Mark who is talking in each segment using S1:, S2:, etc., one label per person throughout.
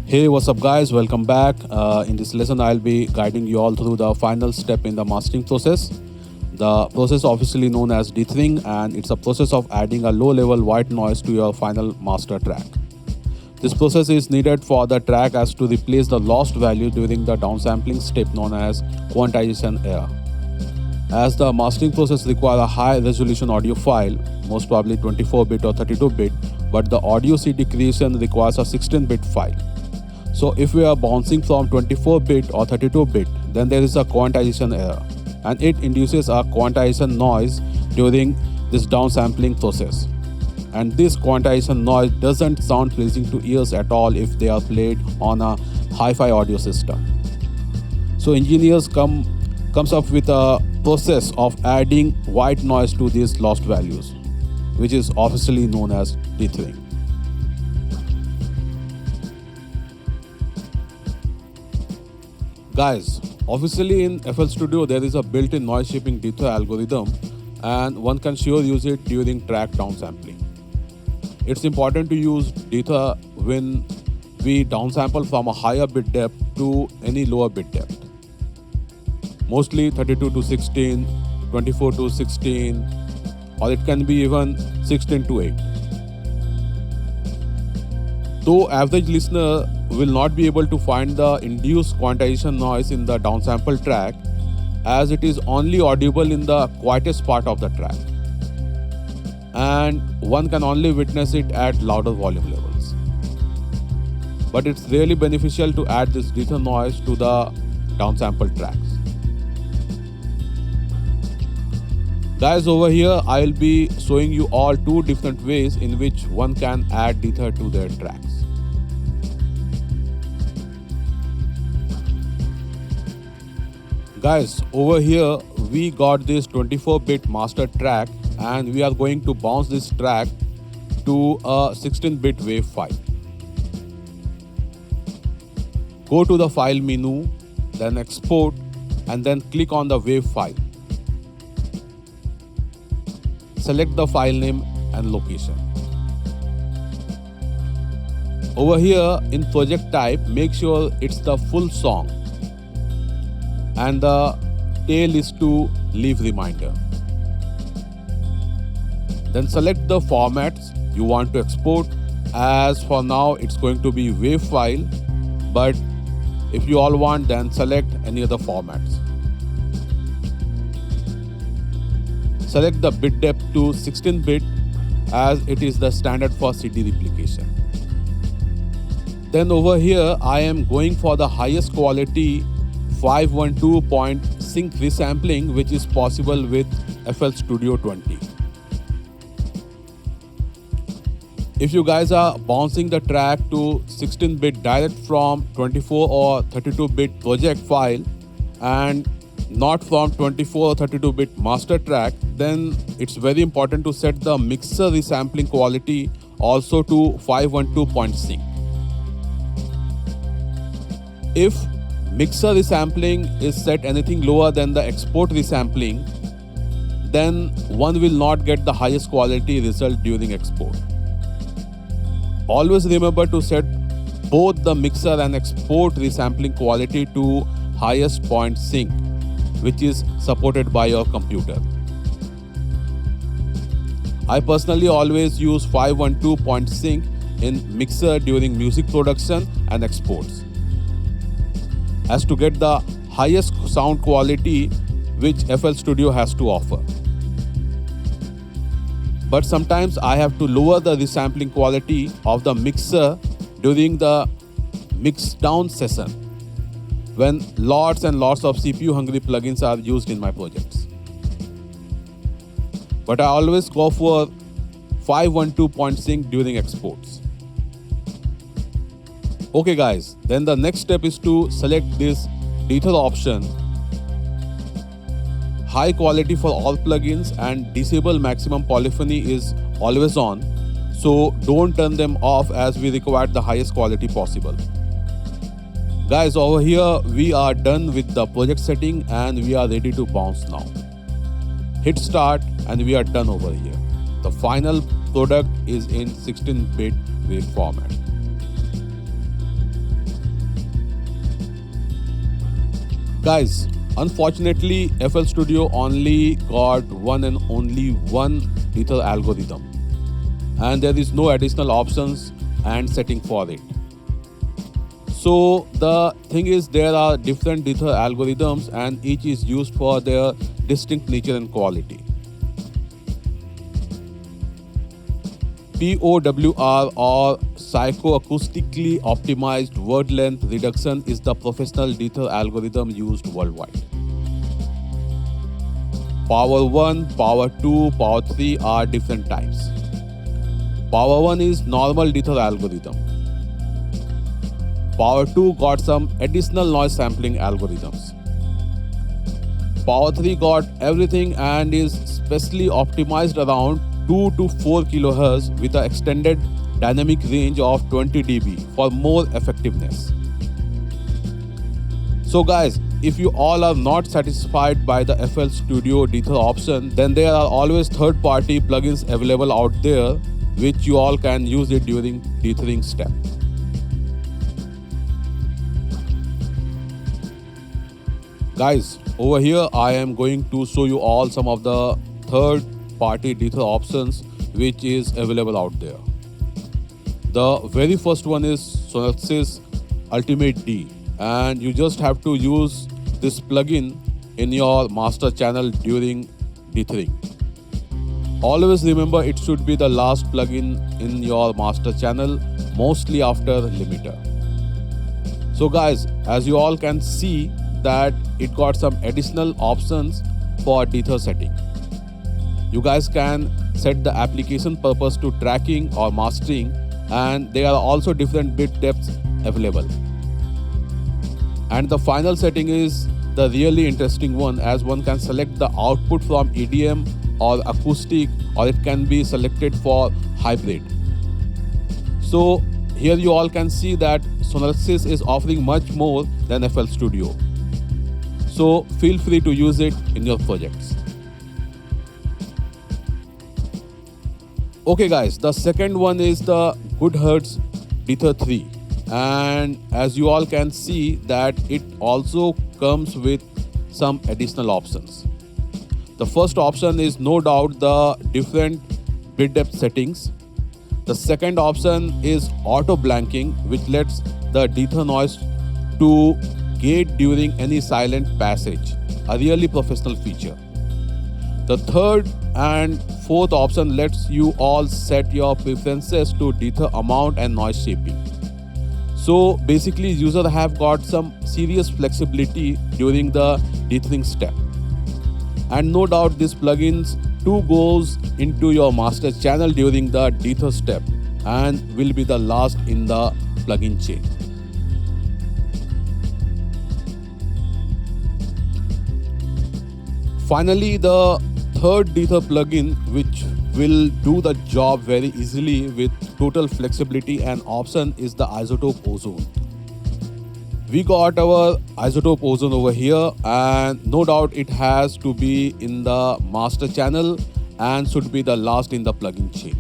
S1: Hey, what's up, guys? Welcome back. In this lesson, I'll be guiding you all through the final step in the mastering process. The process, officially known as dithering, and it's a process of adding a low level white noise to your final master track. This process is needed for the track as to replace the lost value during the downsampling step known as quantization error. As the mastering process requires a high resolution audio file, most probably 24-bit or 32-bit, but the audio CD creation requires a 16-bit file. So if we are bouncing from 24-bit or 32-bit, then there is a quantization error, and it induces a quantization noise during this downsampling process. And this quantization noise doesn't sound pleasing to ears at all if they are played on a hi-fi audio system. So engineers comes up with a process of adding white noise to these lost values, which is officially known as dithering. Guys, officially in FL Studio there is a built-in noise shaping dither algorithm, and one can sure use it during track downsampling. It's important to use dither when we downsample from a higher bit depth to any lower bit depth. Mostly 32 to 16, 24 to 16, or it can be even 16 to 8. Though average listener will not be able to find the induced quantization noise in the downsample track, as it is only audible in the quietest part of the track, and one can only witness it at louder volume levels. But it's really beneficial to add this dither noise to the downsample tracks. Guys, over here I'll be showing you all two different ways in which one can add dither to their tracks. Guys, over here we got this 24-bit master track, and we are going to bounce this track to a 16-bit wave file. Go to the file menu, then export, and then click on the wave file. Select the file name and location. Over here in project type, make sure it's the full song, and the tail is to leave reminder. Then select the formats you want to export. As for now, it's going to be wave file, but if you all want, then select any other formats. Select the bit depth to 16-bit, as it is the standard for CD replication. Then over here I am going for the highest quality 512 sync resampling, which is possible with FL Studio 20. If you guys are bouncing the track to 16-bit direct from 24 or 32-bit project file and not from 24 or 32-bit master track, then it's very important to set the mixer resampling quality also to 512 sync. If mixer resampling is set anything lower than the export resampling, then one will not get the highest quality result during export. Always remember to set both the mixer and export resampling quality to highest point sync, which is supported by your computer. I personally always use 512 sync in mixer during music production and exports, as to get the highest sound quality which FL Studio has to offer. But sometimes I have to lower the resampling quality of the mixer during the mix down session, when lots and lots of CPU hungry plugins are used in my projects. But I always go for 512 sync during exports. Okay guys, then the next step is to select this dither option, high quality for all plugins, and disable maximum polyphony is always on, so don't turn them off, as we require the highest quality possible. Guys, over here we are done with the project setting and we are ready to bounce now. Hit start and we are done over here. The final product is in 16-bit wave format. Guys, unfortunately, FL Studio only got one and only one Dether algorithm, and there is no additional options and setting for it. So the thing is, there are different Dether algorithms and each is used for their distinct nature and quality. POWR or psychoacoustically optimized word length reduction is the professional Dether algorithm used worldwide. Power 1, Power 2, Power 3 are different types. Power 1 is normal Dether algorithm. Power 2 got some additional noise sampling algorithms. Power 3 got everything and is specially optimized around 2 to 4 kHz with an extended dynamic range of 20 dB for more effectiveness. So guys, if you all are not satisfied by the FL Studio Dether option, then there are always third-party plugins available out there which you all can use it during dethering step. Guys, over here I am going to show you all some of the third-party Dether options which is available out there. The very first one is Sonexus Ultimate D, and you just have to use this plugin in your master channel during dethering. Always remember it should be the last plugin in your master channel, mostly after limiter. So guys, as you all can see that it got some additional options for Dether setting. You guys can set the application purpose to tracking or mastering, and there are also different bit depths available. And the final setting is the really interesting one, as one can select the output from EDM or acoustic, or it can be selected for hybrid. So here you all can see that Sonexus is offering much more than FL Studio. So feel free to use it in your projects. Okay guys, the second one is the Goodhertz Dether 3, and as you all can see that it also comes with some additional options. The first option is no doubt the different bit depth settings. The second option is auto blanking, which lets the Dether noise to gate during any silent passage, a really professional feature. The third and fourth option lets you all set your preferences to Dether amount and noise shaping. So basically users have got some serious flexibility during the dethering step. And no doubt this plugins too goes into your master channel during the Dether step and will be the last in the plugin chain. Finally, the third Dether plugin which will do the job very easily with total flexibility and option is the Isotope Ozone. We got our Isotope Ozone over here, and no doubt it has to be in the master channel and should be the last in the plugin chain.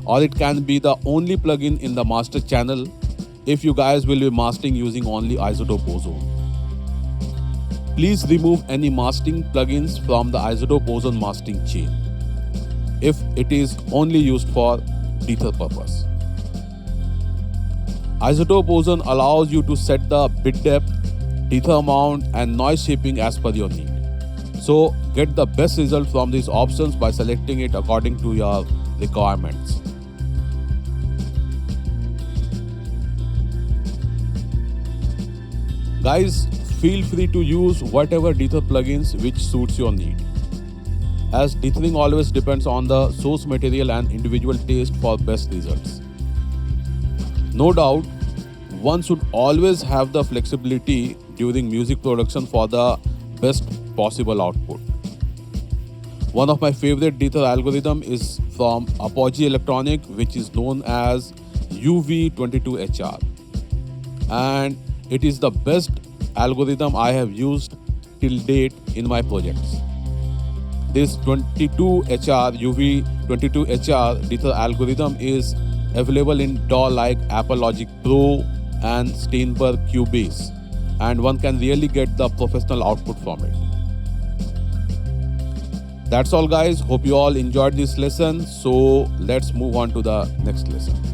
S1: Or it can be the only plugin in the master channel if you guys will be mastering using only Isotope Ozone. Please remove any mastering plugins from the Isotope Ozone mastering chain if it is only used for Dether purpose. Isotope Ozone allows you to set the bit depth, Dether amount and noise shaping as per your need. So get the best result from these options by selecting it according to your requirements. Guys, feel free to use whatever Dether plugins which suits your need, as dethering always depends on the source material and individual taste for best results. No doubt, one should always have the flexibility during music production for the best possible output. One of my favorite Dether algorithm is from Apogee Electronic, which is known as UV22HR, and it is the best algorithm I have used till date in my projects. This 22HR UV22HR Dether algorithm is available in DAW like Apple Logic Pro and Steinberg Cubase. and one can really get the professional output from it. That's all, guys. Hope you all enjoyed this lesson. So let's move on to the next lesson.